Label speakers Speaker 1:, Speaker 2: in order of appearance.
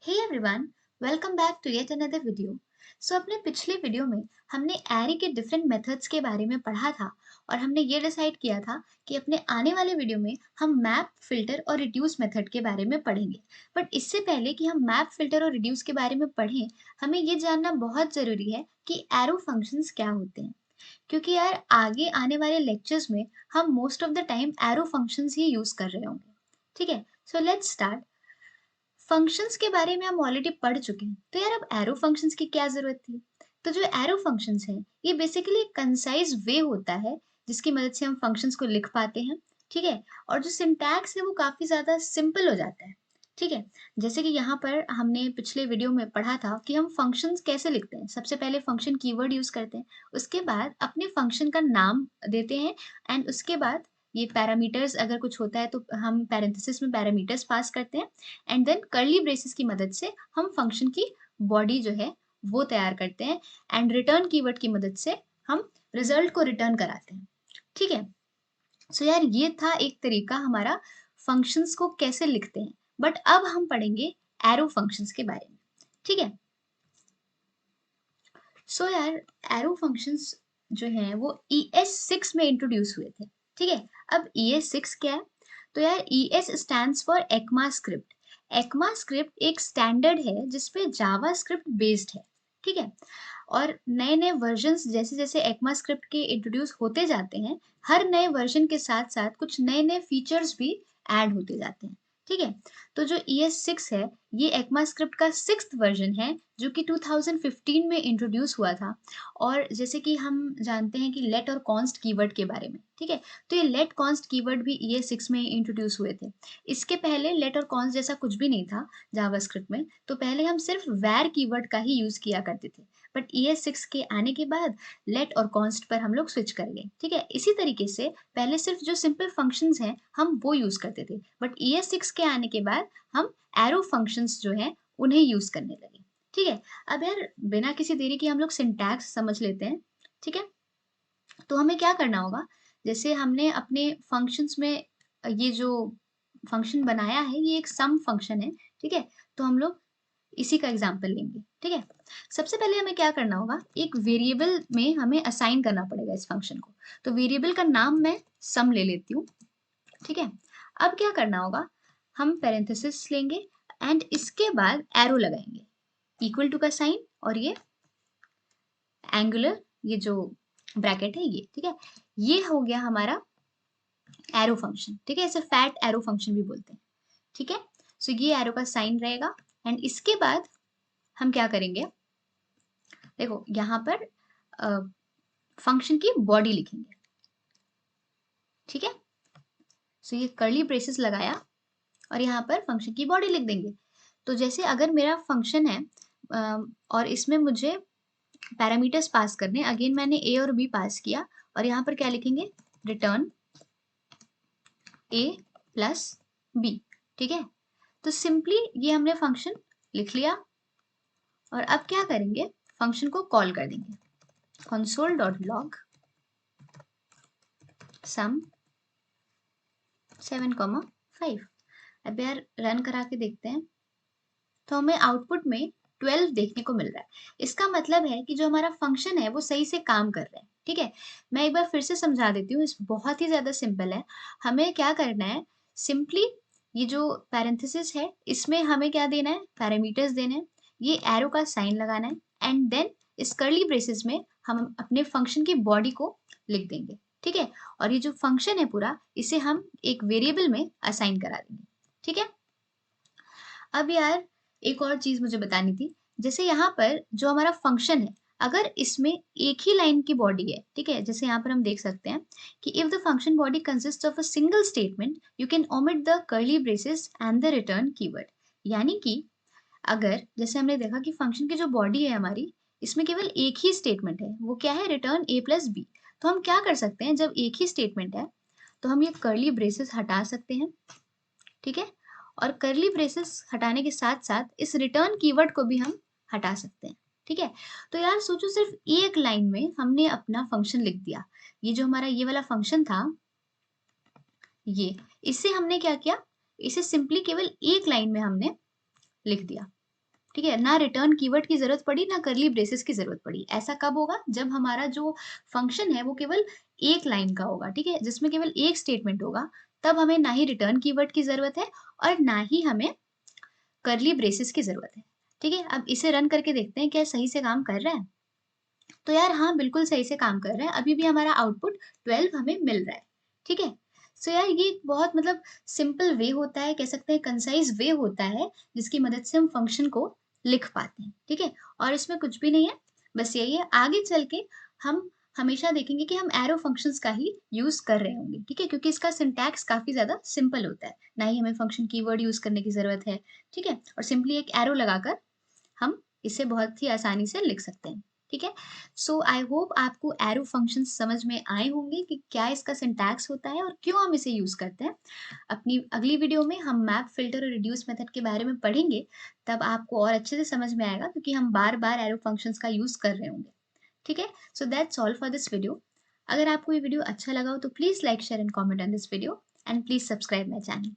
Speaker 1: Hey everyone, welcome back to yet another video. अपने पिछले video में हमने एरे के डिफरेंट मेथड्स के बारे में पढ़ा था और हमने ये डिसाइड किया था कि अपने आने वाले वीडियो में हम मैप, फिल्टर और रिड्यूस मेथड के बारे में पढ़ेंगे। बट इससे पहले कि हम मैप, फिल्टर और रिड्यूस के बारे में पढ़ें, हमें ये जानना बहुत ज़रूरी है कि एरो फंक्शंस क्या होते हैं। क्योंकि यार आगे आने वाले लेक्चर्स में हम most of the time arrow functions he use कर रहे होंगे। ठीक है, सो लेट्स स्टार्ट। फंक्शंस के बारे में हम ऑलरेडी पढ़ चुके हैं, तो यार अब एरो फंक्शंस की क्या ज़रूरत थी? तो जो एरो फंक्शंस हैं, ये बेसिकली एक कंसाइज़ वे होता है, जिसकी मदद से हम फंक्शंस को लिख पाते हैं, ठीक है? और जो सिंटैक्स है वो काफ़ी ज़्यादा सिंपल हो जाता है, ठीक है? जैसे कि यहाँ पर हमने पिछले वीडियो में पढ़ा था कि हम फंक्शंस कैसे लिखते हैं। सबसे पहले फंक्शन कीवर्ड यूज़ करते हैं, उसके बाद अपने फंक्शन का नाम देते हैं एंड उसके बाद ये पैरामीटर्स अगर कुछ होता है तो हम पैरेंथेसिस में पैरामीटर्स पास करते हैं एंड देन कर्ली ब्रेसेस की मदद से हम फंक्शन की बॉडी जो है वो तैयार करते हैं एंड रिटर्न कीवर्ड की मदद से हम रिजल्ट को रिटर्न कराते हैं। ठीक है, सो यार ये था एक तरीका हमारा फंक्शंस को कैसे लिखते हैं। बट अब हम पढ़ेंगे एरो फंक्शंस के बारे में। ठीक है, सो यार एरो फंक्शंस जो हैं वो ES6 में इंट्रोड्यूस हुए थे। ठीक है, अब ES6 क्या है? तो यार ES stands for ECMA script. ECMA script एक स्टैंडर्ड है जिसपे जावा स्क्रिप्ट बेस्ड है। ठीक है, और नए-नए वर्जन्स जैसे-जैसे ECMA स्क्रिप्ट के इंट्रोड्यूस होते जाते हैं, हर नए वर्जन के साथ-साथ कुछ नए-नए फीचर्स भी ऐड होते जाते हैं। ठीक है, तो जो ES6 है, ये ECMA स्क्रिप्ट का 6th वर्जन है जो कि 2015 में इंट्रोड्यूस हुआ था। और जैसे कि हम जानते हैं कि लेट और कॉन्स्ट कीवर्ड के बारे में, ठीक है? तो ये लेट कॉन्स्ट कीवर्ड भी ES6 में इंट्रोड्यूस हुए थे। इसके पहले लेट और कॉन्स्ट जैसा कुछ भी नहीं था जावास्क्रिप्ट में, तो पहले हम सिर्फ वर कीवर्ड का ही यूज़ किया करते थे। बट ES6 के आने के बाद लेट और कॉन्स्ट पर हम लोग स्विच कर गए, ठीक है? इसी तरीके से पहले सिर्फ जो सिंपल फंक्शंस हैं, हम वो यूज़ करते थे। बट ES6 के आने के बाद हम एरो फंक्शंस जो हैं, उन्हें यूज़ करने लगे। ठीक है, अब यार बिना किसी देरी के हम लोग सिंटैक्स समझ लेते हैं, ठीक है? तो हमें क्या करना होगा, जैसे हमने अपने फंक्शंस में ये जो फंक्शन बनाया है, ये एक सम फंक्शन है, ठीक है? तो हम लोग इसी का एग्ज़ाम्पल लेंगे, ठीक है? सबसे पहले हमें क्या करना होगा, एक वेरिएबल में हमें असाइन करना पड़ेगा इस फंक्शन को। तो वेरिएबल का नाम मैं सम ले लेती हूँ, ठीक है? अब क्या करना होगा, हम पैरेंथेसिस लेंगे एंड इसके बाद एरो लगाएँगे, इक्वल टू का साइन और ये एंगुलर ये जो ब्रैकेट है ये, ठीक है? ये हो गया हमारा एरो फंक्शन, ठीक है? इसे फैट एरो फंक्शन भी बोलते हैं, ठीक है? सो ये एरो का साइन रहेगा एंड इसके बाद हम क्या करेंगे, देखो यहाँ पर फंक्शन की बॉडी लिखेंगे, ठीक है? सो ये कर्ली ब्रेसेस लगाया और यहाँ पर फंक्शन की बॉडी लिख देंगे। तो जैसे अगर मेरा फंक्शन है और इसमें मुझे पैरामीटर्स पास करने, अगेन मैंने ए और बी पास किया और यहाँ पर क्या लिखेंगे, रिटर्न ए प्लस बी, ठीक है? तो सिंपली ये हमने फंक्शन लिख लिया और अब क्या करेंगे, फंक्शन को कॉल कर देंगे, console.log sum 7,5। अब यार रन करा के देखते हैं, तो हमें आउटपुट में 12 देखने को मिल रहा है। इसका मतलब है कि जो हमारा फंक्शन है वो सही से काम कर रहा है, ठीक है? मैं एक बार फिर से समझा देती हूँ, इस बहुत ही ज़्यादा सिंपल है। हमें क्या करना है, सिंपली ये जो पैरेंथेसिस है इसमें हमें क्या देना है, पैरामीटर्स देने हैं, ये एरो का साइन लगाना है एंड देन इस कर्ली ब्रेसेस में हम अपने फंक्शन की बॉडी को लिख देंगे, ठीक है? और ये जो फंक्शन है पूरा, इसे हम एक वेरिएबल में असाइन करा देंगे, ठीक है? अब यार एक और चीज़ मुझे बतानी थी, जैसे यहाँ पर जो हमारा फंक्शन है, अगर इसमें एक ही लाइन की बॉडी है, ठीक है? जैसे यहाँ पर हम देख सकते हैं कि if the function body consists of a single statement, you can omit the curly braces and the return keyword. यानी कि अगर जैसे हमने देखा कि फंक्शन की जो बॉडी है हमारी, इसमें केवल एक ही स्टेटमेंट है, वो क्या है, रिटर्न a प्लस बी। तो हम क्या कर सकते हैं, जब एक ही स्टेटमेंट है, तो हम ये कर्ली ब्रेसेस हटा सकते हैं, ठीक है? और कर्ली ब्रेसेस हटाने के साथ-साथ इस रिटर्न कीवर्ड को भी हम हटा सकते हैं, ठीक है? तो यार सोचो सिर्फ एक लाइन में हमने अपना फंक्शन लिख दिया। ये जो हमारा ये वाला फंक्शन था, इसे हमने क्या किया, इसे सिंपली केवल एक लाइन में हमने लिख दिया, ठीक है? ना रिटर्न कीवर्ड की ज़रूरत पड़ी, ना कर्ली ब्रेसेस की ज़रूरत पड़ी। ऐसा कब होगा? जब हमारा जो फंक्शन है वो केवल एक लाइन का होगा, ठीक है? जिसमें केवल एक स्टेटमेंट होगा, तब हमें ना ही रिटर्न कीवर्ड की ज़रूरत है और ना ही हमें कर्ली ब्रेसेस की ज़रूरत है। ठीक है? अब इसे रन करके देखते हैं क्या सही से काम कर रहा है? तो यार हाँ, बिल्कुल सही से काम कर रहा है। अभी भी हमारा आउटपुट 12 हमें मिल रहा है। ठीक है? सो यार ये एक बहुत मतलब सिंपल वे होता है, कह सकते हैं कंसाइज़ वे होता है, जिसकी मदद से हम फंक्शन को लिख पाते हैं। ठीक है? और इसमें कुछ भी नहीं है, बस यही है आगे चल के हम हमेशा देखेंगे कि हम एरो फंक्शंस का ही यूज़ कर रहे होंगे। ठीक है? क्योंकि इसका सिंटैक्स काफ़ी ज़्यादा सिंपल होता है। ना ही हमें फंक्शन कीवर्ड यूज़ करने की ज़रूरत है। ठीक है? और सिंपली एक एरो लगाकर हम इसे बहुत ही आसानी से लिख सकते हैं, ठीक है? सो आई होप आपको एरो फंक्शंस समझ में आए होंगे कि क्या इसका सिंटैक्स होता है और क्यों हम इसे यूज़ करते हैं। अपनी अगली वीडियो में हम मैप, फ़िल्टर और रिड्यूस मेथड के बारे में पढ़ेंगे, तब आपको और अच्छे से समझ में आएगा क्योंकि हम बार-बार एरो फंक्शंस का यूज़ कर रहे होंगे, ठीक है? So that's all for this video. अगर आपको ये वीडियो अच्छा लगा हो तो please like, share and comment on this video and please subscribe my channel.